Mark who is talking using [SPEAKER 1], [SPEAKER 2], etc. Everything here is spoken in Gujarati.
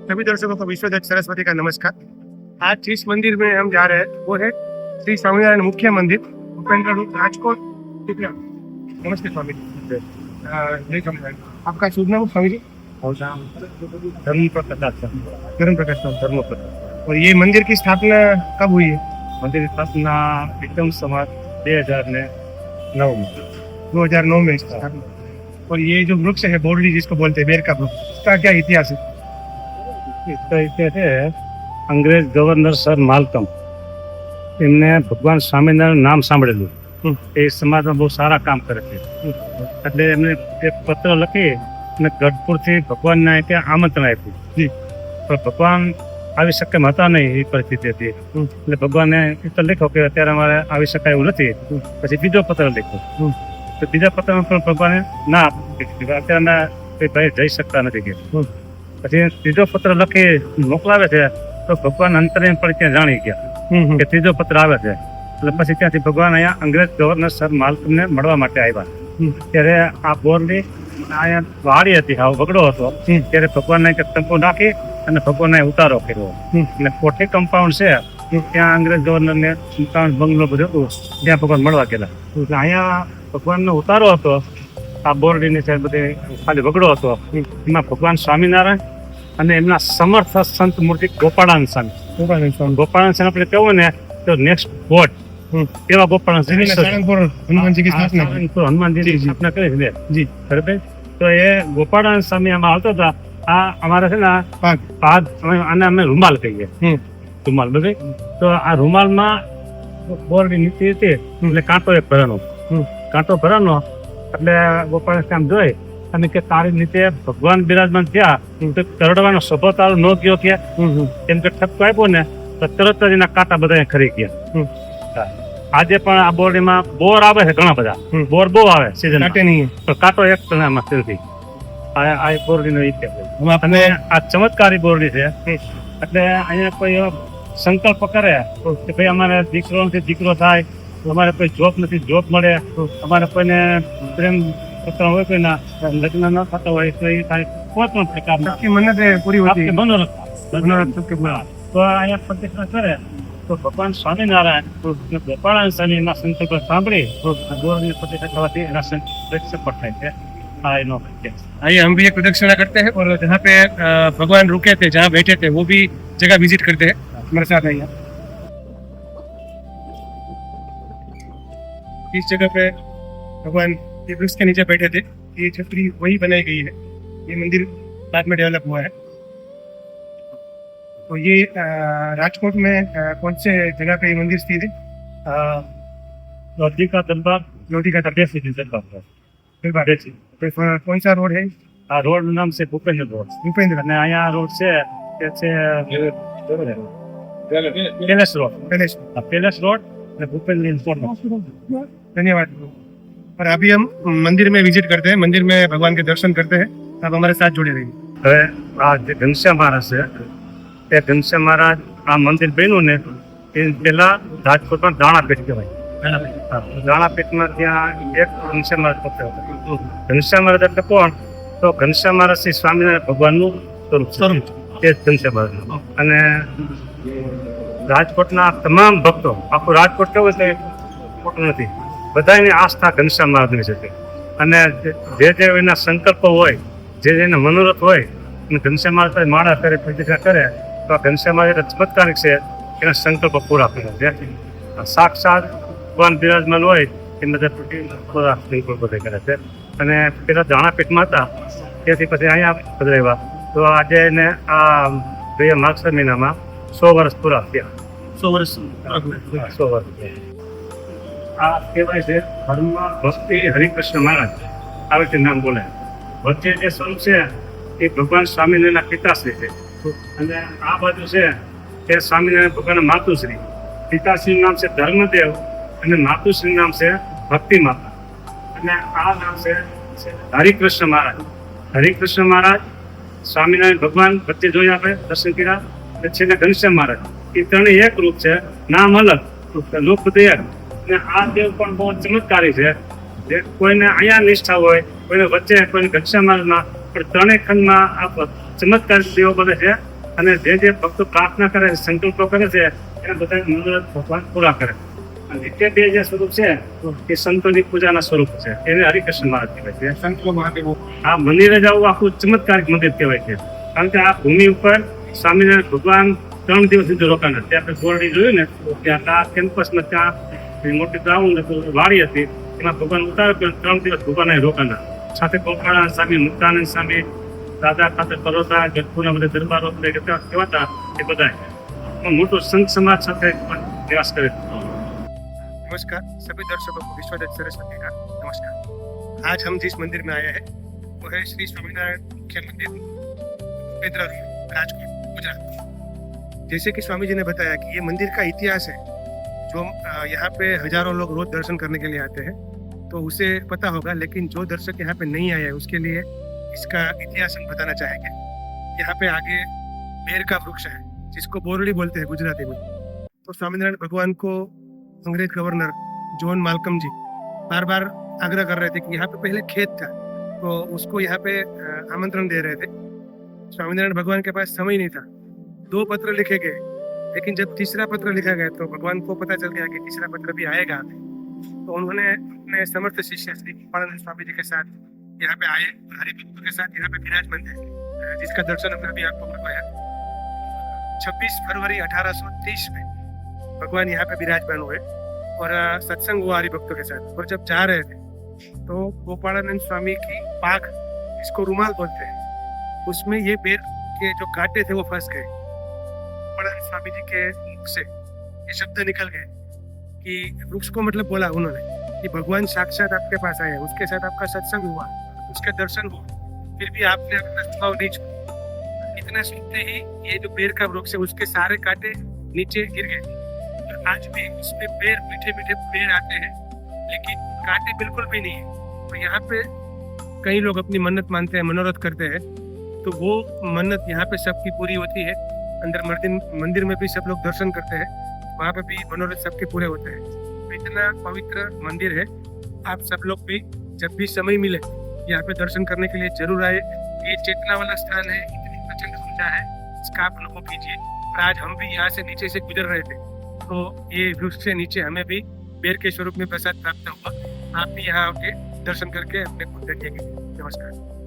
[SPEAKER 1] सभी दर्शकों को विश्वदत्त सरस्वती का नमस्कार। आज जिस मंदिर में हम जा रहे हैं वो है श्री स्वामीनारायण मुख्य मंदिर, उपेंद्र रोड, राजकोट। नमस्ते स्वामी जी। जय स्वामीनारायण। आपका शुभ नाम स्वामी जी? धर्म प्रकाश। और ये मंदिर की स्थापना कब हुई है?
[SPEAKER 2] मंदिर की स्थापना एकदम समाज
[SPEAKER 1] 2009 में स्थापना। और ये जो वृक्ष है बोरली जिसको बोलते हैं, बेर का वृक्ष, इसका क्या इतिहास है?
[SPEAKER 2] इसका इतिहास है, अंग्रेज गवर्नर सर माल्कम એમને ભગવાન સ્વામિનારાયણ નામ સાંભળેલું, એ સમાજમાં બહુ સારા કામ કરે છે, એટલે એમને એક પત્ર લખી અને ગઢપુરથી ભગવાનને ત્યાં આમંત્રણ આપ્યું. પણ ભગવાન આવી શક્ય હતા નહીં, એ પરિસ્થિતિ હતી. એટલે ભગવાને પત્ર લખ્યો કે અત્યારે અમારે આવી શકાય એવું નથી. પછી બીજો પત્ર લખ્યો, તો બીજા પત્રમાં પણ ભગવાને ના આપી, અત્યારે અમે ભાઈ જઈ શકતા નથી કે. પછી ત્રીજો પત્ર લખી મોકલાવે છે તો ભગવાન અંતરે પણ ત્યાં જાણી ગયા કે ત્રીજો પત્ર આવે છે. એટલે પછી ત્યાંથી ભગવાન અહીંયા અંગ્રેજ ગવર્નર સર માલ્કમને મળવા માટે આવ્યા. ત્યારે આ બોરલી અહીંયા વાડી હતી, હાવ બગડો હતો, ત્યારે ભગવાનને તંબુ નાખી અને ભગવાનને ઉતારો કર્યો. અને કોઠી કમ્પાઉન્ડ છે ત્યાં અંગ્રેજ ગવર્નરને બંગલો બધું હતું, ત્યાં ભગવાન મળવા ગયેલા. એટલે અહીંયા ભગવાનનો ઉતારો હતો. આ બોરડીની છે બધી ખાલી બગડો હતો, એમાં ભગવાન સ્વામિનારાયણ અને એમના સમર્થ સંત મૂર્તિ ગોપાળાનંદ સ્વામી. ગોપાળાનંદ સ્વામી આપણે કહેવું ને તો નેક્સ્ટ ગોડ, એવા ગોપાળાનંદ હનુમાનજીની સ્થાપના કરી છે. જી બરાબર. તો એ ગોપાળાનંદ સ્વામી આમાં આવતા હતા. આ અમારા છે ને પાગ, આને અમે રૂમાલ કહીએ, રૂમાલ. બરાબર. તો આ રૂમાલમાં બોરડી નીતિ હતી, એટલે કાંટો એક ભરાનો. એટલે ગોપાલ કામ જોઈ અને કે તારી નીચે ભગવાન બિરાજમાન થયા તો કરડવાનો સ્વભાવ તારો ન ગયો કે એમ કે ઠપકો આપ્યો ને તો તરત જ એના કાંટા બધા ખરી ગયા. આજે પણ આ બોરડીમાં બોર આવે છે, ઘણા બધા બોર બહુ આવે સીઝન, તો કાંટો એક એમાં નથી. આ બોરડીનો ઇતિહાસ. અને આ ચમત્કારી બોરડી છે. એટલે અહીંયા કોઈ એવો સંકલ્પ કરે કે ભાઈ અમારે દીકરો નથી, દીકરો થાય, અમારે કોઈ જોબ નથી, જોબ મળે, અમારે કોઈને પ્રેમ પત્ર હોય, કોઈના લગ્ન ન થતા હોય, તો એ થાય કોઈ પણ પ્રકારના મનોરથ. તો અહીંયા પ્રતિષ્ઠા કરે તો ભગવાન સ્વામિનારાયણ ગોપાળાનંદ સ્વામીના સંકલ્પ સાંભળી ગોરની પ્રતિષ્ઠા થવાથી એના સફળ થાય છે.
[SPEAKER 1] आइए हम भी एक प्रदक्षिणा करते हैं और जहाँ पे भगवान रुके थे, जहाँ बैठे थे, वो भी जगह विजिट करते हैं. मेरे साथ आइए. इस जगह पे भगवान ये वृक्ष के नीचे बैठे थे. ये छतरी वही बनाई गई है. ये मंदिर बाद में डेवलप हुआ है. तो ये राजकोट में कौन से जगह पे ये मंदिर स्थित है?
[SPEAKER 2] लोधी का दरबार
[SPEAKER 1] कौन सा रोड है?
[SPEAKER 2] આ રોડ નું નામ છે ભૂપેન્દ્ર રોડ. અને અહીંયા રોડ છે કે છે પેલેસ રોડ. પેલેસ રોડ અને ભૂપેન્દ્ર રોડ.
[SPEAKER 1] धन्यवाद. और अभी हम मंदिर में विजिट करते हैं, मंदिर में भगवान के दर्शन करते हैं. आप हमारे साथ जुड़े रहिए.
[SPEAKER 2] હવે આ જે ઘનશ્યામ મહારાજ છે, તે ઘનશ્યામ મહારાજ આ મંદિર બન્યું ને એ પેલા રાજકોટમાં દાણાપીઠ કહેવાય. દાણાપીઠમાં ત્યાં એક ઘનશ્યામ મહારાજ પોતે હતા. ઘનશ્યામ મહારાજ એટલે કોણ? તો ઘનશ્યામ મહારાજ શ્રી સ્વામિનારાયણ ભગવાનનું સ્વરૂપ છે, એ જ ઘનશ્યામ મહારાજ. અને રાજકોટના તમામ ભક્તો, આખું રાજકોટ કેવું છે ખોટું નથી, બધાની આસ્થા ઘનશ્યામ મહારાજની છે. અને જે એના સંકલ્પો હોય, જે એના મનોરથ હોય, અને ઘનશ્યામ મહારાજ માળા કરે, પ્રતિષ્ઠા કરે, તો આ ઘનશ્યામ મહારાજ ચમત્કારિક છે, એના સંકલ્પો પૂરા કરે છે. સાક્ષાત ભગવાન બિરાજમાન હોય એ બધા પૂરા સંકલ્પો કરે છે. અને પેલા દાણાપીઠમાં હતા, ત્યાંથી પછી અહીંયા પધરાવ્યા. તો આજે એને આ માર્ગશીર મહિનામાં 100 વર્ષ પૂરા થયા. 100 વર્ષ. આ કહેવાય છે ધર્મમાં ભક્તિ હરિકૃષ્ણ મહારાજ, આવે તે નામ બોલે. વચ્ચે જે સ્વરૂપ છે એ ભગવાન સ્વામિનારાયણના પિતાશ્રી છે. અને આ બાજુ છે તે સ્વામિનારાયણ ભગવાનના માતુશ્રી. પિતાશ્રીનું નામ છે ધર્મદેવ અને માતુશ્રીનું નામ છે ભક્તિ માતા. અને આ નામ છે હરિકૃષ્ણ મહારાજ. હરિકૃષ્ણ મહારાજ સ્વામિનારાયણ ભગવાન વચ્ચે જોઈ આપણે દર્શન કર્યા. છે ને ઘનશ્યામ મહારાજ, એ ત્રણેય એક રૂપ છે, નામ અલગ, રૂપ બધું એક. અને આ દેવ પણ બહુ ચમત્કારી છે. જે કોઈને અહીંયા નિષ્ઠા હોય, કોઈને વચ્ચે, કોઈને ઘનશ્યામ મહારાજમાં, પણ ત્રણેય ખંડમાં આ ચમત્કારી દેવો બધે છે. અને જે ભક્તો પ્રાર્થના કરે છે, સંકલ્પો કરે છે એને બધા મનોરથ ભગવાન પૂરા કરે. અને નિત્ય બે જે સ્વરૂપ છે એ સંતોની પૂજાના સ્વરૂપ છે, એને હરિકૃષ્ણ મહારાજ કહેવાય છે.
[SPEAKER 1] સંતો મહાદેવો
[SPEAKER 2] આ મંદિરે જવું આખું ચમત્કારિક મંદિર કહેવાય છે, કારણ કે આ ભૂમિ ઉપર સ્વામિનારાયણ ભગવાન 3 દિવસ સુધી રોકાણા. ત્યાં આપણે ગોરડી જોયું ને, ત્યાં આ કેમ્પસમાં ત્યાં મોટી ગ્રાઉન્ડ વાડી હતી, એમાં ભગવાન ઉતારે 3 દિવસ ભગવાન અહીં રોકાણા. સાથે ગોપાળાનંદ સ્વામી, મુક્તાનંદ સ્વામી, દાદા ખાતે પરોતા, જગતપુરના બધા દરબારો કહેવાતા એ બધા મોટો સંત સમાજ સાથે પણ નિવાસ કરે.
[SPEAKER 1] नमस्कार सभी दर्शकों को विश्वदत्त सरस्वती का नमस्कार। आज हम जिस मंदिर में आए हैं वो है श्री स्वामीनारायण मुख्य मंदिर, पेंद्रा रोड, राजकोट, गुजरात। जैसे कि स्वामी जी ने बताया कि ये मंदिर का इतिहास है, जो यहाँ पे हजारों लोग रोज दर्शन करने के लिए आते हैं, तो उसे पता होगा, लेकिन जो दर्शक यहाँ पे नहीं आए हैं उसके लिए इसका इतिहास हम बताना चाहेंगे। यहाँ पे आगे बेर का वृक्ष है जिसको बोरड़ी बोलते हैं गुजराती में। तो स्वामीनारायण भगवान को अंग्रेज गवर्नर जॉन माल्कम जी बार बार आग्रह कर रहे थे कि यहाँ पे पहले खेत था, तो उसको यहाँ पे आमंत्रण दे रहे थे। स्वामीनारायण भगवान के पास समय नहीं था, 2 पत्र लिखे गए, लेकिन जब तीसरा पत्र लिखा गया तो भगवान को पता चल गया कि तीसरा पत्र भी आएगा, तो उन्होंने अपने समर्थ शिष्य श्री गोपालानंद स्वामी जी के साथ यहाँ पे आए, हरिभक्तों के साथ यहाँ पे विराजमान थे, जिसका दर्शन हमने अभी आपको करवाया। 26 फरवरी 1830 में भगवान यहाँ पे विराजमान हुए और सत्संग हुआ हरिभक्तों के साथ। और जब जा रहे थे तो गोपालानंद स्वामी की पाख, इसको रुमाल बोलते हैं, उसमें ये बेर के जो कांटे थे वो फंस गए। गोपालानंद स्वामी जी के मुख से ये शब्द निकल गए कि वृक्ष को मतलब बोला उन्होंने कि भगवान साक्षात आपके पास आए, उसके साथ आपका सत्संग हुआ, उसके दर्शन हुआ, फिर भी आपने अपना स्वभाव नहीं छोड़ा। इतना सुनते ही ये जो बेर का वृक्ष है उसके सारे कांटे नीचे गिर गए। आज भी उसमें पेड़, मीठे मीठे पेड़ आते हैं, लेकिन कांटे बिल्कुल भी नहीं है। तो यहाँ पे कई लोग अपनी मन्नत मानते हैं, मनोरथ करते हैं, तो वो मन्नत यहाँ पे सबकी पूरी होती है। अंदर मंदिर में भी सब लोग दर्शन करते हैं, वहाँ पे भी मनोरथ सबके पूरे होते हैं। तो इतना पवित्र मंदिर है, आप सब लोग भी जब भी समय मिले यहाँ पे दर्शन करने के लिए जरूर आए। ये चेतना वाला स्थान है, इतनी प्रचंड ऊंचा है, इसका आप अनुभव कीजिए। और आज हम भी यहाँ से नीचे से गुजर रहे थे, तो ये वृक्ष से नीचे हमें भी बेर के स्वरूप में प्रसाद प्राप्त हुआ। आप भी यहाँ आके दर्शन करके अपने को देखिएगा। नमस्कार।